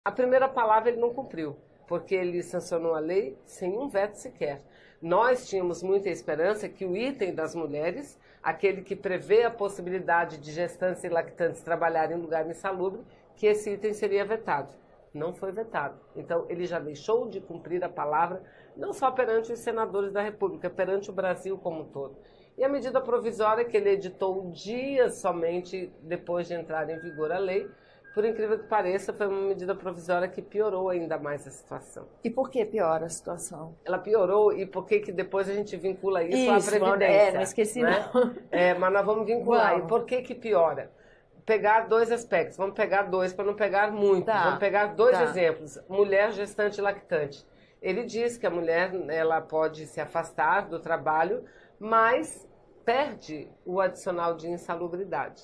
A primeira palavra ele não cumpriu, porque ele sancionou a lei sem um veto sequer. Nós tínhamos muita esperança que o item das mulheres, aquele que prevê a possibilidade de gestantes e lactantes trabalharem em lugar insalubre, que esse item seria vetado. Não foi vetado. Então, ele já deixou de cumprir a palavra, não só perante os senadores da República, perante o Brasil como um todo. E a medida provisória que ele editou dias somente depois de entrar em vigor a lei, por incrível que pareça, foi uma medida provisória que piorou ainda mais a situação. E por que piora a situação? Ela piorou e por que depois a gente vincula isso à Previdência? Não esqueci né? não. Mas nós vamos vincular. Vamos. E por que piora? Pegar dois aspectos, vamos pegar dois para não pegar muito. Tá. Vamos pegar dois exemplos. Mulher gestante e lactante. Ele diz que a mulher ela pode se afastar do trabalho, mas perde o adicional de insalubridade.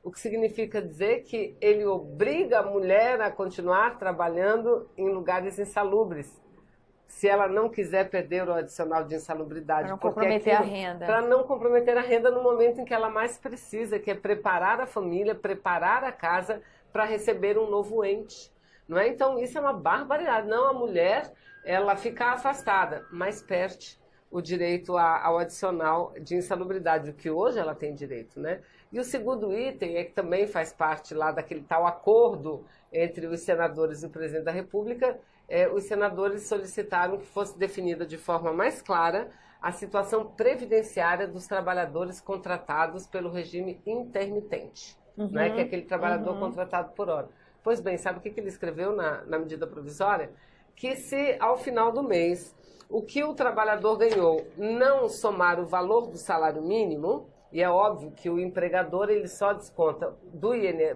O que significa dizer que ele obriga a mulher a continuar trabalhando em lugares insalubres, se ela não quiser perder o adicional de insalubridade. Para não comprometer a renda. Para não comprometer a renda no momento em que ela mais precisa, que é preparar a família, preparar a casa para receber um novo ente. Não é? Então isso é uma barbaridade. Não, a mulher, ela fica afastada, mas perde o direito ao adicional de insalubridade, o que hoje ela tem direito, né? E o segundo item é que também faz parte lá daquele tal acordo entre os senadores e o presidente da República. Os senadores solicitaram que fosse definida de forma mais clara a situação previdenciária dos trabalhadores contratados pelo regime intermitente, né? Que é aquele trabalhador contratado por hora. Pois bem, sabe o que ele escreveu na medida provisória? Que se ao final do mês o que o trabalhador ganhou não somar o valor do salário mínimo, e é óbvio que o empregador ele só desconta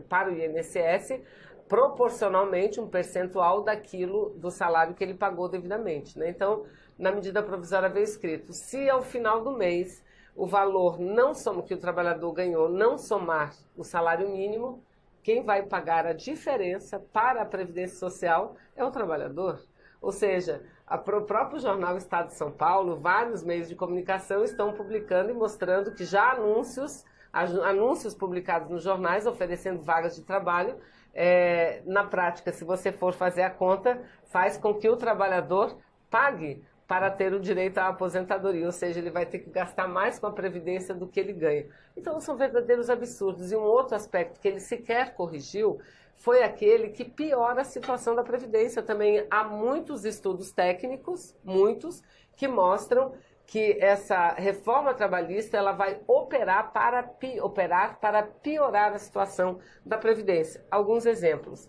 para o INSS proporcionalmente um percentual daquilo do salário que ele pagou devidamente, né? Então, na medida provisória veio escrito, se ao final do mês o valor que o trabalhador ganhou não somar o salário mínimo, quem vai pagar a diferença para a Previdência Social é o trabalhador. Ou seja, o próprio jornal Estado de São Paulo, vários meios de comunicação estão publicando e mostrando que já anúncios publicados nos jornais oferecendo vagas de trabalho, na prática, se você for fazer a conta, faz com que o trabalhador pague para ter o direito à aposentadoria, ou seja, ele vai ter que gastar mais com a Previdência do que ele ganha. Então, são verdadeiros absurdos. E um outro aspecto que ele sequer corrigiu foi aquele que piora a situação da Previdência. Também há muitos estudos técnicos, que mostram que essa reforma trabalhista ela vai operar para piorar a situação da Previdência. Alguns exemplos.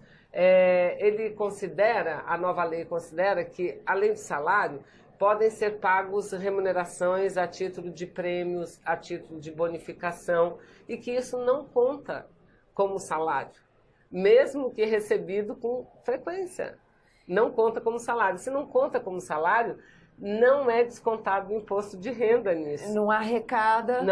A nova lei considera que, além do salário, podem ser pagos remunerações a título de prêmios, a título de bonificação, e que isso não conta como salário, mesmo que recebido com frequência. Não conta como salário. Se não conta como salário, não é descontado o imposto de renda nisso. Não arrecada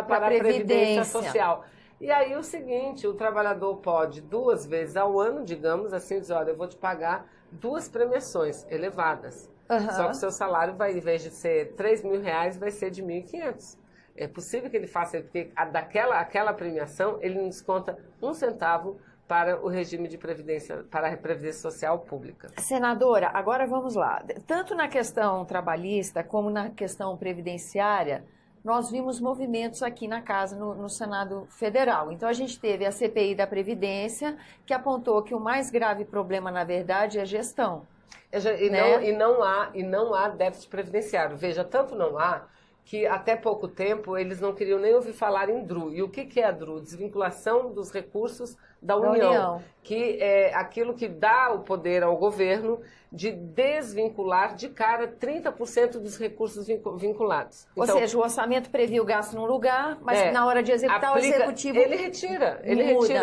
para a Previdência Social. E aí o seguinte, o trabalhador pode 2 vezes ao ano, digamos assim, dizer, olha, eu vou te pagar 2 premiações elevadas. Só que o seu salário vai, em vez de ser R$3.000, vai ser de R$1.500. É possível que ele faça, porque aquela premiação, ele não desconta 1 centavo para o regime de previdência, para a Previdência Social Pública. Senadora, agora vamos lá. Tanto na questão trabalhista como na questão previdenciária, nós vimos movimentos aqui na casa, no Senado Federal. Então, a gente teve a CPI da Previdência, que apontou que o mais grave problema, na verdade, é a gestão. E não há déficit previdenciário. Veja, tanto não há que até pouco tempo eles não queriam nem ouvir falar em DRU. E o que é a DRU? Desvinculação dos recursos da União, que é aquilo que dá o poder ao governo de desvincular de cara 30% dos recursos vinculados. Ou seja, o orçamento previa o gasto num lugar, mas na hora de executar o executivo... Ele retira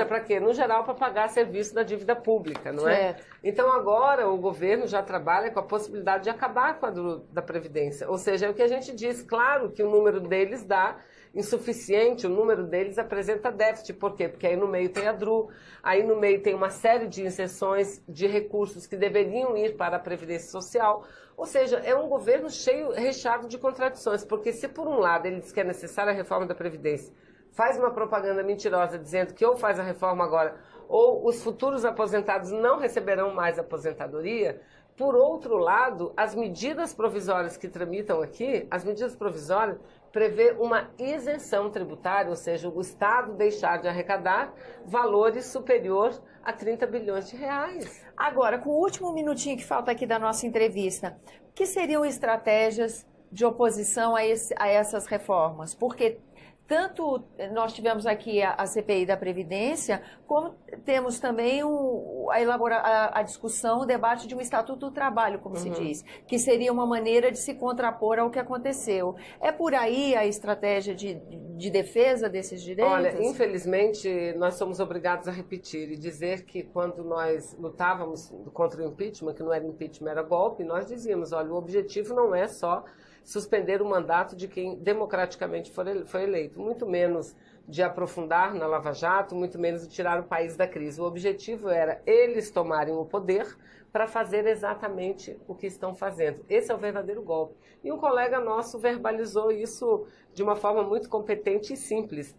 para quê? No geral, para pagar serviço da dívida pública, não é? Então agora o governo já trabalha com a possibilidade de acabar com a da Previdência. Ou seja, é o que a gente diz, claro que o número deles dá insuficiente, o número deles apresenta déficit. Por quê? Porque aí no meio tem a DRU, aí no meio tem uma série de inserções de recursos que deveriam ir para a Previdência Social. Ou seja, é um governo recheado de contradições, porque se por um lado ele diz que é necessária a reforma da Previdência, faz uma propaganda mentirosa dizendo que ou faz a reforma agora ou os futuros aposentados não receberão mais aposentadoria. Por outro lado, as medidas provisórias que tramitam aqui, as medidas provisórias prevê uma isenção tributária, ou seja, o Estado deixar de arrecadar valores superior a 30 bilhões de reais. Agora, com o último minutinho que falta aqui da nossa entrevista, o que seriam estratégias de oposição a essas reformas? Porque tanto nós tivemos aqui a CPI da Previdência, como temos também a discussão, o debate de um Estatuto do Trabalho, como se diz, que seria uma maneira de se contrapor ao que aconteceu. É por aí a estratégia de defesa desses direitos? Olha, infelizmente, nós somos obrigados a repetir e dizer que quando nós lutávamos contra o impeachment, que não era impeachment, era golpe, nós dizíamos, olha, o objetivo não é só suspender o mandato de quem democraticamente foi eleito, muito menos de aprofundar na Lava Jato, muito menos de tirar o país da crise. O objetivo era eles tomarem o poder para fazer exatamente o que estão fazendo. Esse é o verdadeiro golpe. E um colega nosso verbalizou isso de uma forma muito competente e simples,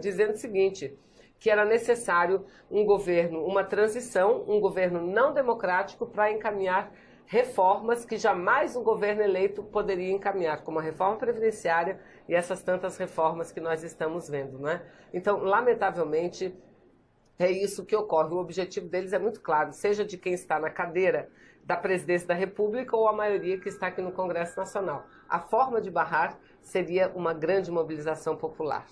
dizendo o seguinte, que era necessário um governo, uma transição, um governo não democrático para encaminhar reformas que jamais um governo eleito poderia encaminhar, como a reforma previdenciária e essas tantas reformas que nós estamos vendo, não é? Então, lamentavelmente, é isso que ocorre. O objetivo deles é muito claro, seja de quem está na cadeira da presidência da República ou a maioria que está aqui no Congresso Nacional. A forma de barrar seria uma grande mobilização popular.